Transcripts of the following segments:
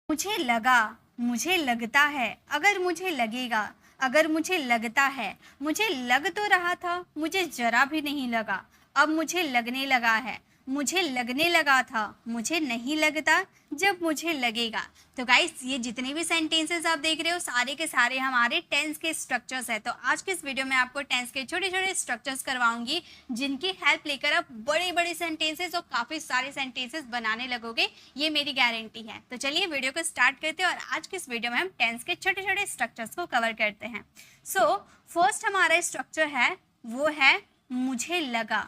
मुझे लगा, मुझे लगता है, अगर मुझे लगेगा, अगर मुझे लगता है, मुझे लग तो रहा था, मुझे जरा भी नहीं लगा, अब मुझे लगने लगा है, मुझे लगने लगा था, मुझे नहीं लगता, जब मुझे लगेगा। तो गाइस, ये जितने भी सेंटेंसेस आप देख रहे हो सारे के सारे हमारे टेंस के स्ट्रक्चर्स है। तो आज के इस वीडियो में आपको टेंस के छोटे छोटे स्ट्रक्चर्स करवाऊंगी, जिनकी हेल्प लेकर आप बड़े बड़े सेंटेंसेस और काफ़ी सारे सेंटेंसेस बनाने लगोगे, ये मेरी गारंटी है। तो चलिए वीडियो को स्टार्ट करते हैं और आज के इस वीडियो में हम टेंस के छोटे छोटे स्ट्रक्चर्स को कवर करते हैं। सो फर्स्ट हमारा स्ट्रक्चर है वो है मुझे लगा।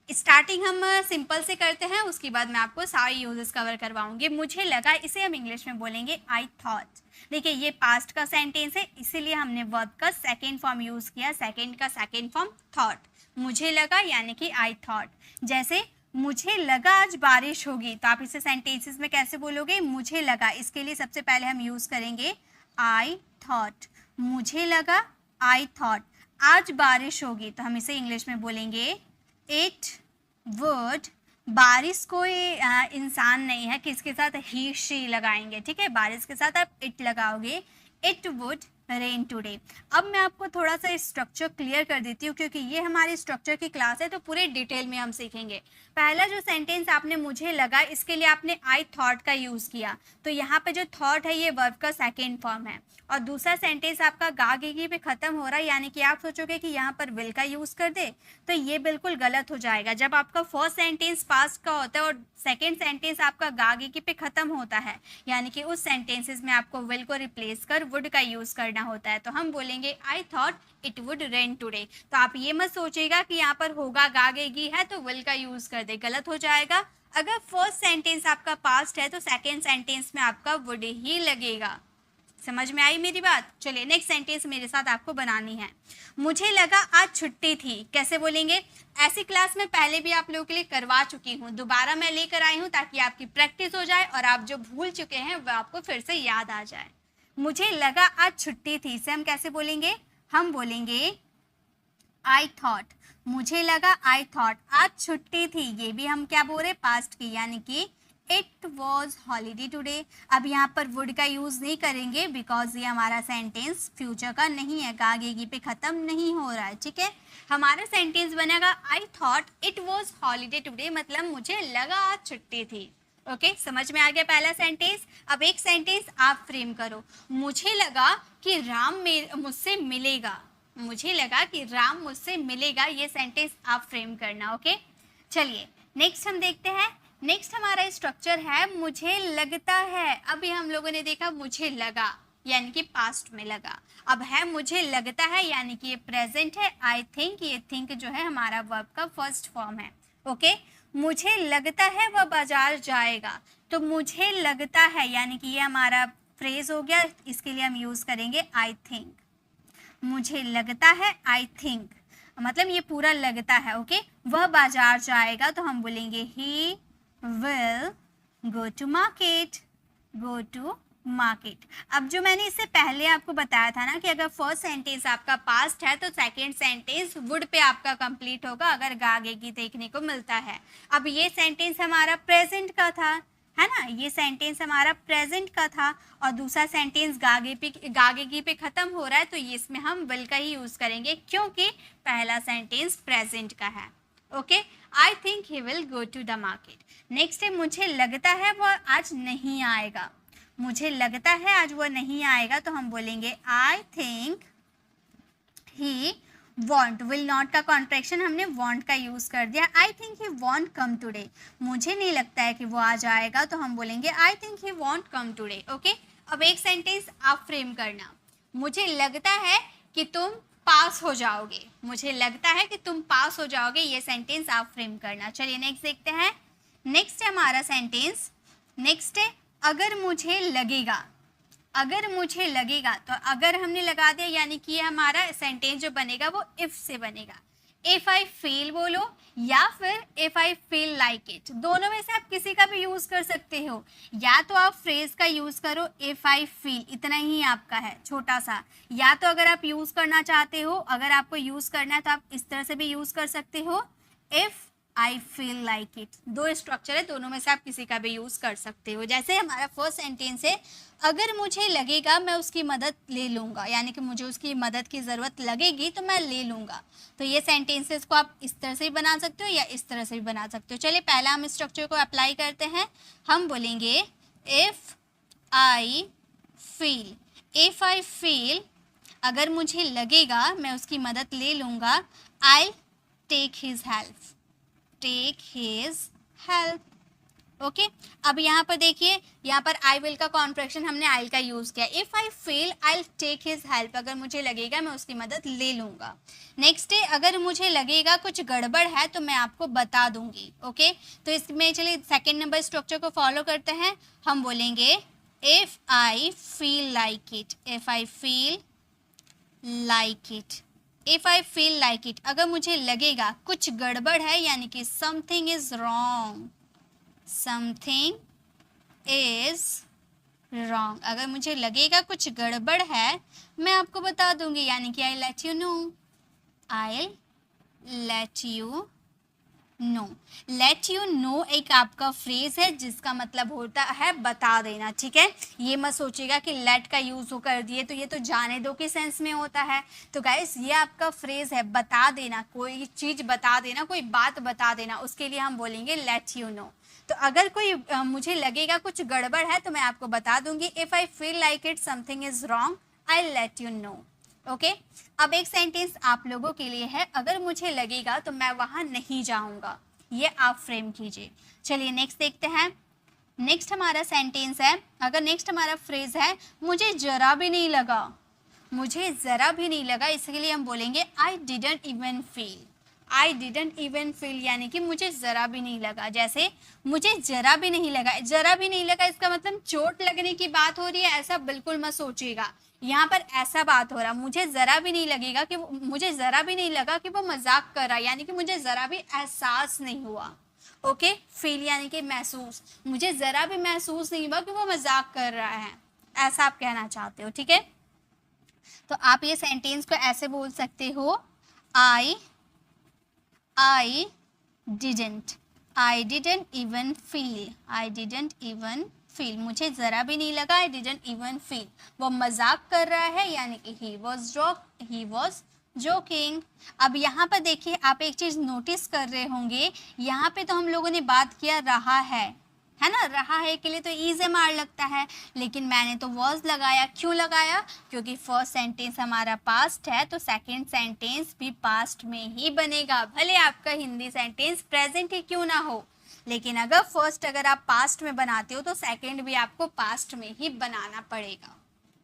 स्टार्टिंग हम सिंपल से करते हैं, उसके बाद मैं आपको सारे यूजेस कवर करवाऊंगी। मुझे लगा, इसे हम इंग्लिश में बोलेंगे आई थॉट। देखिए, ये पास्ट का सेंटेंस है, इसीलिए हमने वर्ब का सेकेंड फॉर्म यूज किया, सेकेंड का सेकेंड फॉर्म थॉट। मुझे लगा यानी कि आई थॉट। जैसे मुझे लगा आज बारिश होगी, तो आप इसे सेंटेंसेस में कैसे बोलोगे? मुझे लगा, इसके लिए सबसे पहले हम यूज करेंगे आई थॉट। मुझे लगा आई थॉट आज बारिश होगी, तो हम इसे इंग्लिश में बोलेंगे इट वुड। बारिश कोई इंसान नहीं है कि इसके साथ ही शी लगाएंगे, ठीक है? बारिश के साथ आप इट लगाओगे, इट वुड रेन टुडे। अब मैं आपको थोड़ा सा स्ट्रक्चर क्लियर कर देती हूँ, क्योंकि ये हमारी स्ट्रक्चर की क्लास है, तो पूरे डिटेल में हम सीखेंगे। पहला जो सेंटेंस आपने मुझे लगा, इसके लिए आपने आई थॉट का यूज़ किया, तो यहाँ पे जो थॉट है ये वर्ब का सेकेंड फॉर्म है। और दूसरा सेंटेंस आपका गा गी पे खत्म हो रहा है, यानी कि आप सोचोगे कि यहाँ पर विल का यूज़ कर दे, तो ये बिल्कुल गलत हो जाएगा। जब आपका फर्स्ट सेंटेंस पास्ट का होता है और सेकेंड सेंटेंस आपका गा गी पे खत्म होता है, यानी कि उस सेंटेंसेस में आपको विल को रिप्लेस कर वुड का यूज़ करना होता है। तो हम बोलेंगे I thought it would rain today. तो आप ये मत सोचेगा कि यहाँ पर होगा गागेगी है तो विल का यूज़ कर दे, गलत हो जाएगा। अगर फर्स्ट सेंटेंस आपका पास्ट है तो सेकेंड सेंटेंस में आपका वुड ही लगेगा। समझ में आई मेरी बात? चलिए नेक्स्ट सेंटेंस मेरे साथ आपको बनानी है। मुझे लगा आज छुट्टी थी, कैसे बोलेंगे? ऐसी क्लास में पहले भी आप लोगों के लिए करवा चुकी हूँ, दोबारा मैं लेकर आई हूँ ताकि आपकी प्रैक्टिस हो जाए और आप जो भूल चुके हैं वह आपको फिर से याद आ जाए। मुझे लगा आज छुट्टी थी, इसे हम कैसे बोलेंगे? हम बोलेंगे आई थॉट। मुझे लगा आई थॉट आज छुट्टी थी, ये भी हम क्या बोल रहे? पास्ट की, यानी कि इट वॉज हॉलीडे टुडे। अब यहाँ पर वुड का यूज नहीं करेंगे, बिकॉज ये हमारा सेंटेंस फ्यूचर का नहीं है, गागेगी पे खत्म नहीं हो रहा है, ठीक है? हमारा सेंटेंस बनेगा I thought it was holiday today, मतलब मुझे लगा आज छुट्टी थी। ओके, समझ में आ गया पहला सेंटेंस। अब एक सेंटेंस आप फ्रेम करो। मुझे लगा कि राम मुझसे मिलेगा, मुझे लगा कि राम मुझसे मिलेगा, ये सेंटेंस आप फ्रेम करना। ओके, चलिए नेक्स्ट हम देखते हैं। नेक्स्ट हमारा स्ट्रक्चर है मुझे लगता है। अभी हम लोगों ने देखा मुझे लगा यानी कि पास्ट में लगा, अब है मुझे लगता है यानी कि ये प्रेजेंट है। आई थिंक, ये थिंक जो है हमारा वर्ब का फर्स्ट फॉर्म है। ओके, मुझे लगता है वह बाजार जाएगा, तो मुझे लगता है यानी कि ये हमारा फ्रेज हो गया, इसके लिए हम यूज करेंगे आई थिंक। मुझे लगता है आई थिंक, मतलब ये पूरा लगता है। ओके, वह बाजार जाएगा, तो हम बोलेंगे ही will go to market, go to market. अब जो मैंने इससे पहले आपको बताया था ना कि अगर फर्स्ट सेंटेंस आपका पास्ट है तो सेकेंड सेंटेंस वुड पे आपका कंप्लीट होगा अगर गागेगी देखने को मिलता है। अब ये सेंटेंस हमारा प्रेजेंट का था, है ना? ये सेंटेंस हमारा प्रेजेंट का था और दूसरा सेंटेंस गागेगी पे खत्म हो रहा है, तो ये इसमें हम विल का ही यूज करेंगे क्योंकि पहला सेंटेंस प्रेजेंट का है। Okay, I think he will go to the market. Next है मुझे लगता है वो आज नहीं आएगा। मुझे लगता है आज वो नहीं आएगा, तो हम बोलेंगे आई think he want. Will not का कॉन्ट्रैक्शन हमने वॉन्ट का यूज कर दिया। आई थिंक ही वॉन्ट कम टुडे, मुझे नहीं लगता है कि वो आ जाएगा, तो हम बोलेंगे आई थिंक ही वॉन्ट कम टुडे। ओके, अब एक सेंटेंस आप फ्रेम करना। मुझे लगता है कि तुम पास हो जाओगे, मुझे लगता है कि तुम पास हो जाओगे, ये सेंटेंस आप फ्रेम करना। चलिए नेक्स्ट देखते हैं। नेक्स्ट है हमारा सेंटेंस, नेक्स्ट है अगर मुझे लगेगा। अगर मुझे लगेगा, तो अगर हमने लगा दिया यानी कि हमारा सेंटेंस जो बनेगा वो इफ से बनेगा। इफ आई फील बोलो या फिर if I feel like it, दोनों में से आप किसी का भी यूज कर सकते हो। या तो आप फ्रेज का यूज करो इफ आई फील, इतना ही आपका है छोटा सा। या तो अगर आप यूज करना चाहते हो, अगर आपको यूज करना है तो आप इस तरह से भी यूज कर सकते हो, if I feel like it. दो स्ट्रक्चर है, दोनों में से आप किसी का भी यूज कर सकते हो। जैसे हमारा फर्स्ट सेंटेंस है, अगर मुझे लगेगा मैं उसकी मदद ले लूँगा, यानी कि मुझे उसकी मदद की ज़रूरत लगेगी तो मैं ले लूँगा। तो ये सेंटेंसेस को आप इस तरह से भी बना सकते हो या इस तरह से भी बना सकते हो। चलिए पहला हम स्ट्रक्चर को अप्लाई करते हैं। हम बोलेंगे if I feel, if I feel, अगर मुझे लगेगा मैं उसकी मदद ले लूँगा, I take his help, take his help. Okay, अब यहाँ पर देखिए, यहाँ पर आई विल का कॉन्ट्रैक्शन हमने आई का यूज किया। If I feel I take his help, अगर मुझे लगेगा मैं उसकी मदद ले लूंगा। नेक्स्ट है, अगर मुझे लगेगा कुछ गड़बड़ है तो मैं आपको बता दूंगी। ओके, तो इसमें चलिए सेकेंड नंबर स्ट्रक्चर को फॉलो करते हैं। हम बोलेंगे if I feel like it, if I feel like it, if I feel like it, अगर मुझे लगेगा कुछ गड़बड़ है, यानी कि something is wrong, something is wrong, अगर मुझे लगेगा कुछ गड़बड़ है मैं आपको बता दूंगी, यानी कि I let you know, I let you know. Let you know एक आपका फ्रेज है जिसका मतलब होता है बता देना। ठीक है, ये मत सोचिएगा कि लेट का यूज हो कर दिए तो ये तो जाने दो के सेंस में होता है। तो गाइस ये आपका फ्रेज है बता देना, कोई चीज बता देना, कोई बात बता देना, उसके लिए हम बोलेंगे लेट यू नो। तो अगर कोई मुझे लगेगा कुछ गड़बड़ है तो मैं आपको बता दूंगी, if I feel like it something is wrong I let you know. Okay, अब एक सेंटेंस आप लोगों के लिए है, अगर मुझे लगेगा तो मैं वहां नहीं जाऊंगा, ये आप फ्रेम कीजिए। चलिए नेक्स्ट देखते हैं। नेक्स्ट हमारा सेंटेंस है, अगर नेक्स्ट हमारा फ्रेज है, मुझे जरा भी नहीं लगा, मुझे जरा भी नहीं लगा, इसके लिए हम बोलेंगे I didn't even feel, I didn't even feel, यानी कि मुझे ज़रा भी नहीं लगा। जैसे मुझे ज़रा भी नहीं लगा, ज़रा भी नहीं लगा इसका मतलब चोट लगने की बात हो रही है, ऐसा बिल्कुल मत सोचिएगा। यहाँ पर ऐसा बात हो रहा, मुझे ज़रा भी नहीं लगेगा कि मुझे ज़रा भी नहीं लगा कि वो मजाक कर रहा है, यानी कि मुझे ज़रा भी एहसास नहीं हुआ। ओके, फील यानी कि महसूस, मुझे ज़रा भी महसूस नहीं हुआ कि वो मजाक कर रहा है, ऐसा आप कहना चाहते हो। ठीक है, तो आप ये सेंटेंस को ऐसे बोल सकते हो, I didn't even feel, I didn't even feel, मुझे ज़रा भी नहीं लगा, I didn't even feel, वो मजाक कर रहा है, यानी कि he was joking। अब यहाँ पर देखिए, आप एक चीज़ नोटिस कर रहे होंगे, यहाँ पे तो हम लोगों ने बात किया रहा है ना, रहा है के लिए तो EMR लगता है, लेकिन मैंने तो was लगाया। क्यों लगाया? क्योंकि फर्स्ट सेंटेंस हमारा पास्ट है, तो सेकंड सेंटेंस भी पास्ट में ही बनेगा, भले आपका हिंदी सेंटेंस प्रेजेंट ही क्यों ना हो, लेकिन अगर फर्स्ट अगर आप पास्ट में बनाते हो तो सेकंड भी आपको पास्ट में ही बनाना पड़ेगा।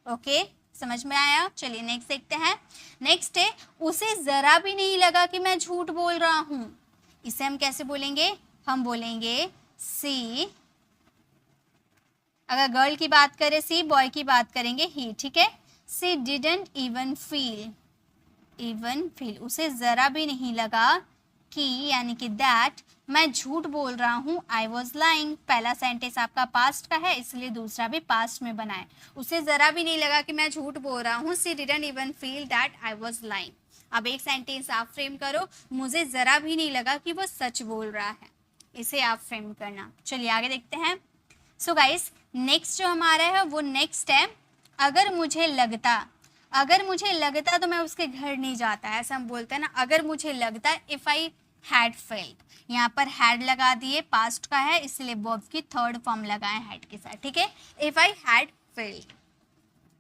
ओके, समझ में आया? चलिए नेक्स्ट देखते हैं। नेक्स्ट है, उसे ज़रा भी नहीं लगा कि मैं झूठ बोल रहा हूँ, इसे हम कैसे बोलेंगे? हम बोलेंगे सी, अगर गर्ल की बात करें सी, बॉय की बात करेंगे ही। ठीक है, सी डिडंट इवन फील, उसे ज़रा भी नहीं लगा कि, यानी कि दैट, मैं झूठ बोल रहा हूँ, आई वॉज लाइंग। पहला सेंटेंस आपका पास्ट का है, इसलिए दूसरा भी पास्ट में बनाए। उसे ज़रा भी नहीं लगा कि मैं झूठ बोल रहा हूँ, सी didn't even feel that I was lying. अब एक सेंटेंस आप फ्रेम करो, मुझे ज़रा भी नहीं लगा कि वो सच बोल रहा है, इसे आप फ्रेम करना। चलिए आगे देखते हैं। सो गाइस, नेक्स्ट जो हमारा है वो नेक्स्ट है, अगर मुझे लगता तो मैं उसके घर नहीं जाता, ऐसा हम बोलते हैं ना, अगर मुझे लगता, इफ़ आई हैड फेल्ट, यहाँ पर हैड लगा दिए, पास्ट का है इसलिए वर्ब की थर्ड फॉर्म लगाए हैड के साथ। ठीक है, इफ़ आई हैड फेल्ट,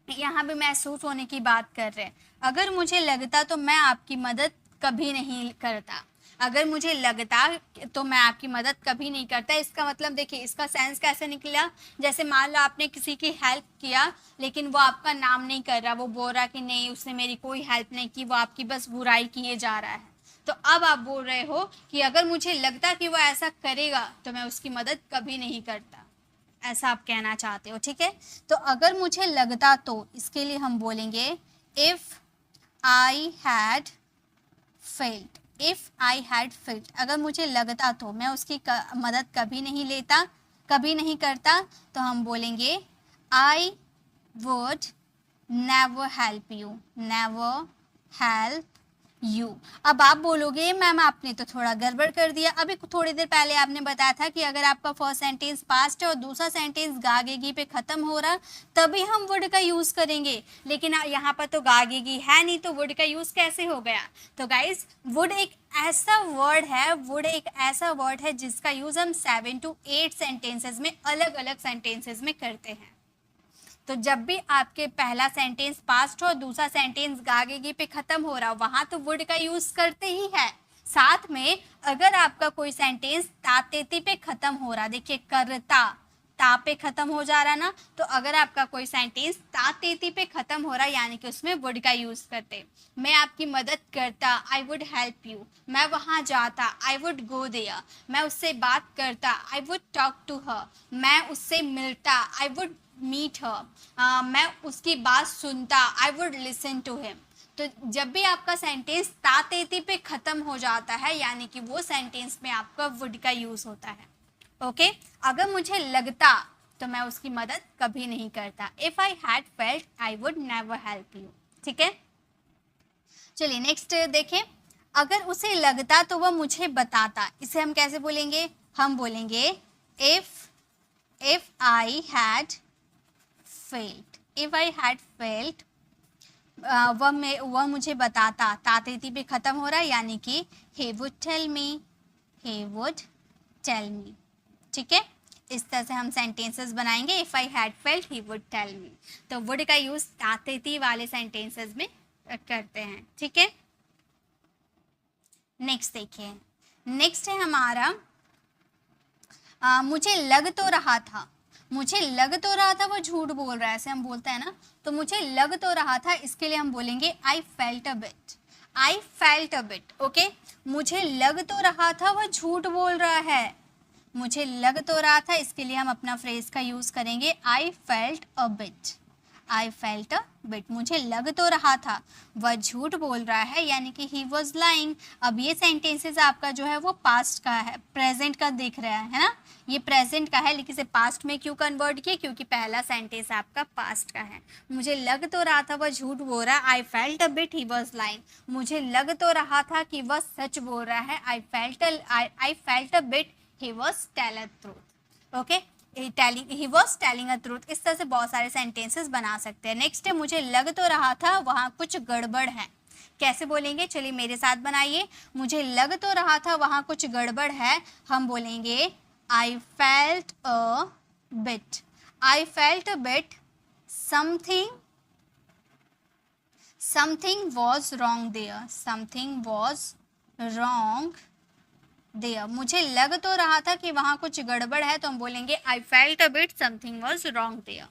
यहाँ भी महसूस होने की बात कर रहे हैं। अगर मुझे लगता तो मैं आपकी मदद कभी नहीं करता, अगर मुझे लगता तो मैं आपकी मदद कभी नहीं करता, इसका मतलब देखिए, इसका सेंस कैसे निकला, जैसे मान लो आपने किसी की हेल्प किया लेकिन वो आपका नाम नहीं कर रहा, वो बोल रहा कि नहीं उसने मेरी कोई हेल्प नहीं की, वो आपकी बस बुराई किए जा रहा है, तो अब आप बोल रहे हो कि अगर मुझे लगता कि वो ऐसा करेगा तो मैं उसकी मदद कभी नहीं करता, ऐसा आप कहना चाहते हो। ठीक है, तो अगर मुझे लगता तो इसके लिए हम बोलेंगे if I had felt, if I had felt, अगर मुझे लगता तो मैं उसकी मदद कभी नहीं लेता, कभी नहीं करता, तो हम बोलेंगे I would never help you, never help you. अब आप बोलोगे मैम आपने तो थोड़ा गड़बड़ कर दिया, अभी थोड़ी देर पहले आपने बताया था कि अगर आपका फर्स्ट सेंटेंस पास्ट है और दूसरा सेंटेंस गागेगी पे खत्म हो रहा तभी हम वुड का यूज करेंगे, लेकिन यहाँ पर तो गागेगी है नहीं तो वुड का यूज कैसे हो गया। तो गाइज वुड एक ऐसा वर्ड है, वुड एक ऐसा वर्ड है जिसका यूज हम 7 to 8 सेंटेंसेस में, अलग अलग सेंटेंसेस में करते हैं। तो जब भी आपके पहला सेंटेंस पास्ट हो, दूसरा सेंटेंस गागेगी पे खत्म हो रहा, वहां तो वुड का यूज करते ही है। साथ में अगर आपका कोई सेंटेंस तातेती पे खत्म हो रहा, देखिए करता ता पे खत्म हो जा रहा ना, तो अगर आपका कोई सेंटेंस तातेती पे खत्म हो रहा यानी कि उसमें वुड का यूज करते। मैं आपकी मदद करता, आई वुड हेल्प यू। मैं वहां जाता, आई वुड गो देयर। मैं उससे बात करता, I would talk to her. मैं उससे मिलता, आई वुड मीट हर। मैं उसकी बात सुनता, I would listen to him. तो जब भी आपका सेंटेंस तातेती पे खत्म हो जाता है यानी कि वो सेंटेंस में आपका वुड का यूज होता है। ओके अगर मुझे लगता तो मैं उसकी मदद कभी नहीं करता। If I had felt I would never help you. ठीक है, चलिए नेक्स्ट देखें। अगर उसे लगता तो वह मुझे बताता, इसे हम कैसे बोलेंगे, हम बोलेंगे if I had felt. If I had felt वह मुझे बताता, तातेती पे खत्म हो रहा है यानी कि he would tell me, he would tell me। ठीक है, इस तरह से हम सेंटेंसेस बनाएंगे। If I had felt he would tell me. तो वुड का यूज तातेती वाले सेंटेंसेस में करते हैं। ठीक है, नेक्स्ट देखिए। नेक्स्ट है हमारा मुझे लग तो रहा था। मुझे लग तो रहा था वो झूठ बोल रहा है, ऐसे हम बोलते हैं ना। तो मुझे लग तो रहा था, इसके लिए हम बोलेंगे I felt a bit. I felt a bit. Okay, मुझे लग तो रहा था वो झूठ बोल रहा है। मुझे लग तो रहा था, इसके लिए हम अपना फ्रेज का यूज करेंगे आई felt a bit. I felt a bit, मुझे लग तो रहा था वह झूठ बोल रहा है यानी कि ही वॉज लाइंग। अब ये सेंटेंसेस आपका जो है वो पास्ट का है, प्रेजेंट का दिख रहा है ना, ये प्रेजेंट का है लेकिन इसे पास्ट में क्यों कन्वर्ट किया, क्योंकि पहला सेंटेंस आपका पास्ट का है। मुझे लग तो रहा था वह झूठ बोल रहा है, आई felt a bit he was lying. मुझे लग तो रहा था कि वह सच बोल रहा है, आई felt a bit he was telling truth। Okay, he was telling a truth। इस तरह से बहुत सारे सेंटेंसेस बना सकते हैं। नेक्स्ट है मुझे लग तो रहा था वहाँ कुछ गड़बड़ है। कैसे बोलेंगे, चलिए मेरे साथ बनाइए। मुझे लग तो रहा था वहाँ कुछ गड़बड़ है, हम बोलेंगे I felt a bit. I felt a bit something was wrong there. Something was wrong there. मुझे लग तो रहा था कि वहाँ कुछ गड़बड़ है, तो हम बोलेंगे I felt a bit something was wrong there.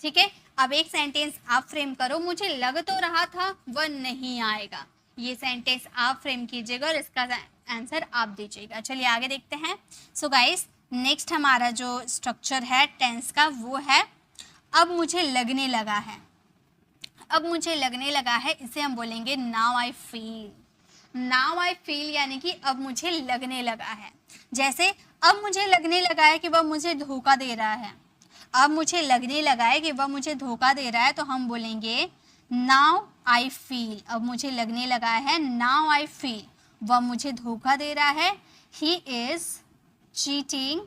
ठीक है, अब एक सेंटेंस आप फ्रेम करो, मुझे लग तो रहा था वह नहीं आएगा। ये सेंटेंस आप फ्रेम कीजिएगा और इसका आंसर आप दीजिएगा। चलिए आगे देखते हैं। सो गाइस नेक्स्ट हमारा जो स्ट्रक्चर है टेंस का वो है अब मुझे लगने लगा है। अब मुझे लगने लगा है, इसे हम बोलेंगे now I feel. Now I feel यानी कि अब मुझे लगने लगा है। जैसे अब मुझे लगने लगा है कि वह मुझे धोखा दे रहा है। अब मुझे लगने लगा है कि वह मुझे धोखा दे रहा है, तो हम बोलेंगे नाउ आई फील। अब मुझे लगने लगा है, नाउ आई फील वह मुझे धोखा दे रहा है। He is cheating,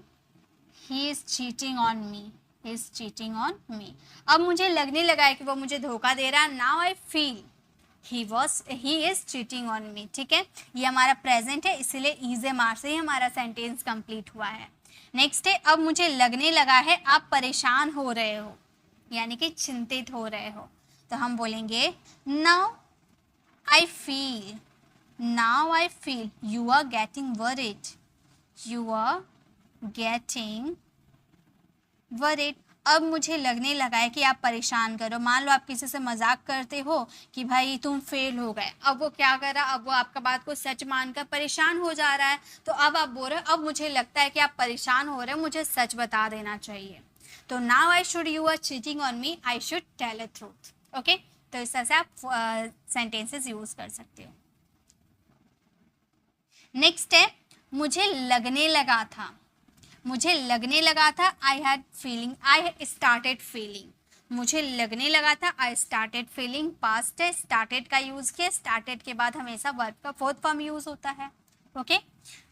he is cheating on me, he is cheating on मी। अब मुझे लगने लगा है कि वह मुझे धोखा दे रहा है, now I feel he is cheating on me। ठीक है, ये हमारा प्रेजेंट है, इसलिए इज मार से ही हमारा सेंटेंस कंप्लीट हुआ है। नेक्स्ट है अब मुझे लगने लगा है आप परेशान हो रहे हो यानी कि चिंतित हो रहे हो, तो हम बोलेंगे now I feel you are getting worried. You are getting worried. अब मुझे लगने लगा है कि आप परेशान करो। मान लो आप किसी से मजाक करते हो कि भाई तुम फेल हो गए, अब वो क्या कर रहा, अब वो आपका बात को सच मानकर परेशान हो जा रहा है, तो अब आप बोल रहे हो अब मुझे लगता है कि आप परेशान हो रहे हो, मुझे सच बता देना चाहिए। तो now I should you are cheating on me, I should tell a truth. Okay, तो इस तरह से आप सेंटेंसेस यूज कर सकते हो। नेक्स्ट है मुझे लगने लगा था। मुझे लगने लगा था, I had feeling, I started feeling. मुझे लगने लगा था, आई स्टार्टेड फीलिंग, पास्ट है, स्टार्टेड का यूज़ किया, स्टार्टेड के बाद हमेशा वर्ब का फोर्थ फॉर्म यूज़ होता है। ओके,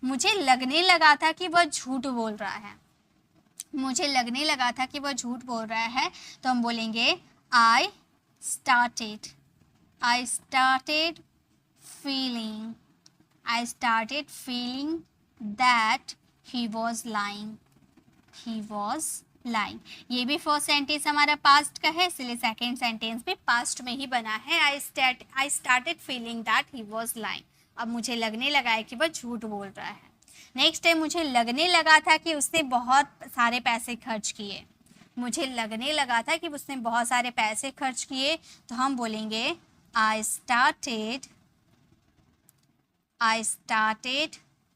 मुझे लगने लगा था कि वह झूठ बोल रहा है, मुझे लगने लगा था कि वह झूठ बोल रहा है, तो हम बोलेंगे I started feeling, I started feeling that he was lying, he was lying। ये भी फर्स्ट सेंटेंस हमारा पास्ट का है, इसलिए सेकेंड सेंटेंस भी पास्ट में ही बना है। I started feeling that he was lying। अब मुझे लगने लगा है कि वह झूठ बोल रहा है। नेक्स्ट है, मुझे लगने लगा था कि उसने बहुत सारे पैसे खर्च किए, मुझे लगने लगा था कि उसने बहुत सारे पैसे खर्च किए, तो हम बोलेंगे I started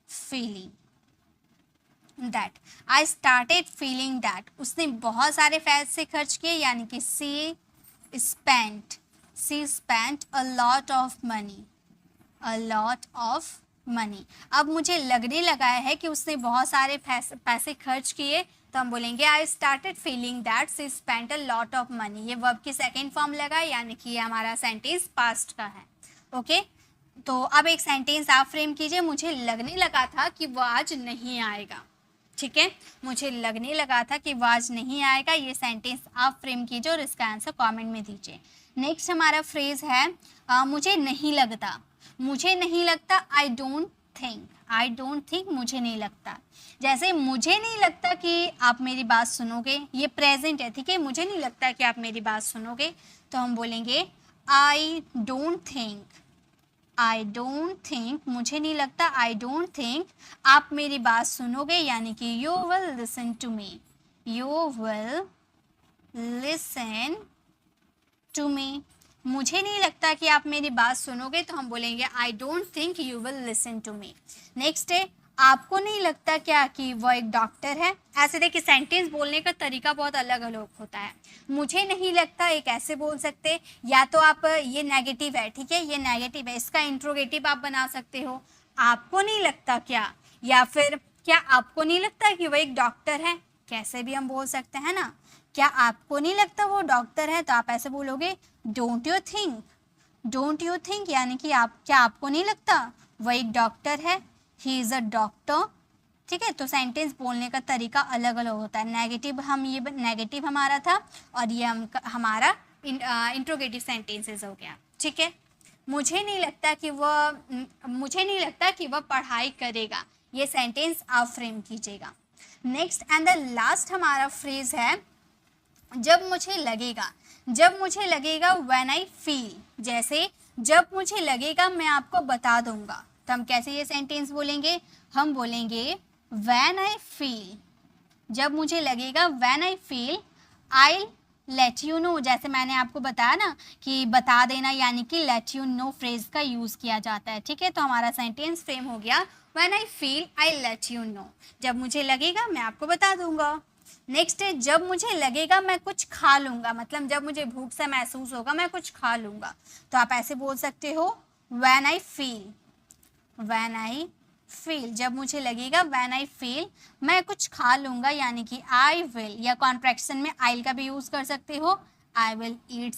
feeling that, I started feeling that उसने बहुत सारे पैसे खर्च किए, यानी कि she spent a lot of money। अब मुझे लगने लगा है कि उसने बहुत सारे पैसे खर्च किए, तो हम बोलेंगे I started feeling that she spent a lot of money. ये वर्ब की सेकेंड फॉर्म लगा, यानी कि ये हमारा सेंटेंस पास्ट का है। ओके, तो अब एक सेंटेंस आप फ्रेम कीजिए, मुझे लगने लगा था कि वो आज नहीं आएगा। ठीक है, मुझे लगने लगा था कि वो आज नहीं आएगा, ये सेंटेंस आप फ्रेम कीजिए और इसका आंसर कमेंट में दीजिए। नेक्स्ट हमारा फ्रेज है मुझे नहीं लगता, मुझे नहीं लगता, आई डोंट थिंक, मुझे नहीं लगता। जैसे मुझे नहीं लगता कि आप मेरी बात सुनोगे, ये प्रेजेंट है, ठीक है, मुझे नहीं लगता कि आप मेरी बात सुनोगे, तो हम बोलेंगे आई डोंट थिंक, मुझे नहीं लगता, आई डोंट थिंक आप मेरी बात सुनोगे, यानी कि you will listen to me. मुझे नहीं लगता कि आप मेरी बात सुनोगे, तो हम बोलेंगे I don't think you will listen to me. Next है, आपको नहीं लगता क्या कि वो एक डॉक्टर है। ऐसे देखिए, सेंटेंस बोलने का तरीका बहुत अलग अलग होता है। मुझे नहीं लगता एक ऐसे बोल सकते, या तो आप ये नेगेटिव है, ठीक है, ये नेगेटिव है, इसका इंट्रोगेटिव आप बना सकते हो, आपको नहीं लगता क्या, या फिर क्या आपको नहीं लगता कि वो एक डॉक्टर है, कैसे भी हम बोल सकते हैं ना। क्या आपको नहीं लगता वो डॉक्टर है, तो आप ऐसे बोलोगे डोंट यू थिंक, यानी कि क्या आपको नहीं लगता वो एक डॉक्टर है, ही इज़ अ डॉक्टर। ठीक है, तो सेंटेंस बोलने का तरीका अलग अलग होता है। नेगेटिव हमारा था, और ये हमारा इंट्रोगेटिव सेंटेंसेस हो गया। ठीक है, मुझे नहीं लगता कि वह पढ़ाई करेगा, ये सेंटेंस आप फ्रेम कीजिएगा। नेक्स्ट एंड द लास्ट हमारा फ्रेज है जब मुझे लगेगा, व्हेन आई फील। जैसे जब मुझे लगेगा मैं आपको बता दूंगा, तो हम कैसे ये सेंटेंस बोलेंगे, हम बोलेंगे व्हेन आई फील, जब मुझे लगेगा when I feel I let you know. जैसे मैंने आपको बताया ना कि बता देना, यानी कि लेट यू नो फ्रेज का यूज़ किया जाता है। ठीक है, तो हमारा सेंटेंस फ्रेम हो गया when I feel I let you know, जब मुझे लगेगा मैं आपको बता दूंगा। नेक्स्ट है, जब मुझे लगेगा मैं कुछ खा लूँगा, मतलब जब मुझे भूख सा महसूस होगा मैं कुछ खा लूँगा, तो आप ऐसे बोल सकते हो व्हेन आई फील, जब मुझे लगेगा व्हेन आई फील मैं कुछ खा लूँगा, यानी कि आई विल, या कॉन्ट्रैक्शन में आइल का भी यूज़ कर सकते हो, आई विल ईट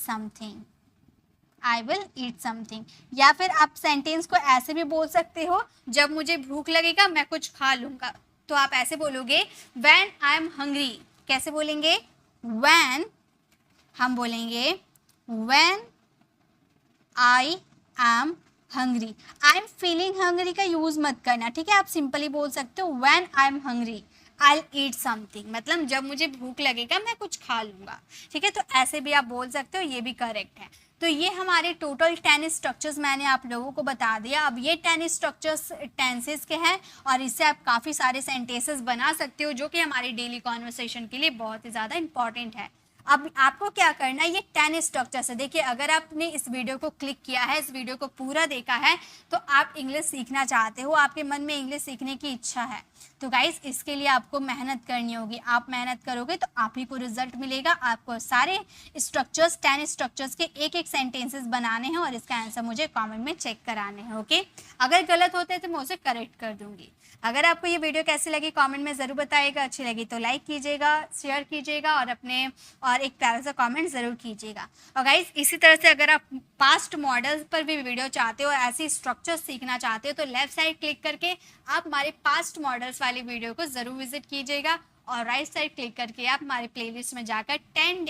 समथिंग। या फिर आप सेंटेंस को ऐसे भी बोल सकते हो, जब मुझे भूख लगेगा मैं कुछ खा लूँगा, तो आप ऐसे बोलोगे व्हेन आई एम हंग्री। कैसे बोलेंगे, हम बोलेंगे when I am hungry. I am feeling hungry का यूज़ मत करना, ठीक है, आप सिंपली बोल सकते हो when I am hungry I will eat something, मतलब जब मुझे भूख लगेगा मैं कुछ खा लूँगा। ठीक है, तो ऐसे भी आप बोल सकते हो, ये भी करेक्ट है। तो ये हमारे टोटल 10 स्ट्रक्चर्स मैंने आप लोगों को बता दिया। अब ये 10 स्ट्रक्चर्स टेंसेस के हैं, और इससे आप काफ़ी सारे सेंटेंसेस बना सकते हो, जो कि हमारी डेली कॉन्वर्सेशन के लिए बहुत ही ज़्यादा इंपॉर्टेंट है। अब आपको क्या करना है, ये 10 स्ट्रक्चर्स है। देखिए, अगर आपने इस वीडियो को क्लिक किया है, इस वीडियो को पूरा देखा है, तो आप इंग्लिश सीखना चाहते हो, आपके मन में इंग्लिश सीखने की इच्छा है, तो गाइस इसके लिए आपको मेहनत करनी होगी, आप मेहनत करोगे तो आप ही को रिजल्ट मिलेगा। आपको सारे स्ट्रक्चर्स 10 स्ट्रक्चर्स के एक एक सेंटेंसेस बनाने हैं और इसका आंसर मुझे कमेंट में चेक कराने हैं। ओके, अगर गलत होते हैं तो मैं उसे करेक्ट कर दूंगी। अगर आपको ये वीडियो कैसी लगी कमेंट में ज़रूर बताइएगा, अच्छी लगी तो लाइक कीजिएगा, शेयर कीजिएगा और एक प्यारा सा कमेंट ज़रूर कीजिएगा। और गाइस इसी तरह से अगर आप पास्ट मॉडल्स पर भी वीडियो चाहते हो, ऐसी स्ट्रक्चर सीखना चाहते हो तो लेफ्ट साइड क्लिक करके आप हमारे पास्ट मॉडल्स वाली वीडियो को ज़रूर विजिट कीजिएगा और राइट साइड क्लिक करके आप हमारे प्लेलिस्ट में जाकर 10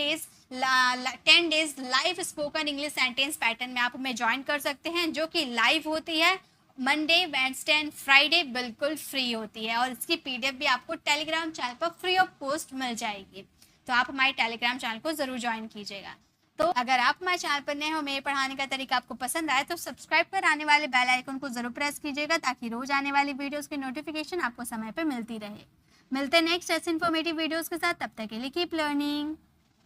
days live spoken English sentence pattern में आप हमें ज्वाइन कर सकते हैं, जो कि लाइव होती है मंडे, वेडनेसडे एंड फ्राइडे, बिल्कुल फ्री होती है। और इसकी पीडीएफ भी आपको टेलीग्राम चैनल पर फ्री ऑफ कॉस्ट मिल जाएगी, तो आप हमारे टेलीग्राम चैनल को ज़रूर ज्वाइन कीजिएगा। तो अगर आप हमारे चैनल पर नए हो, मेरे पढ़ाने का तरीका आपको पसंद आए तो सब्सक्राइब कर आने वाले बेल आइकन को ज़रूर प्रेस कीजिएगा, ताकि रोज आने वाली वीडियोस की नोटिफिकेशन आपको समय पर मिलती रहे। मिलते हैं नेक्स्ट ऐसे इन्फॉर्मेटिव वीडियोस के साथ, तब तक के लिए कीप लर्निंग।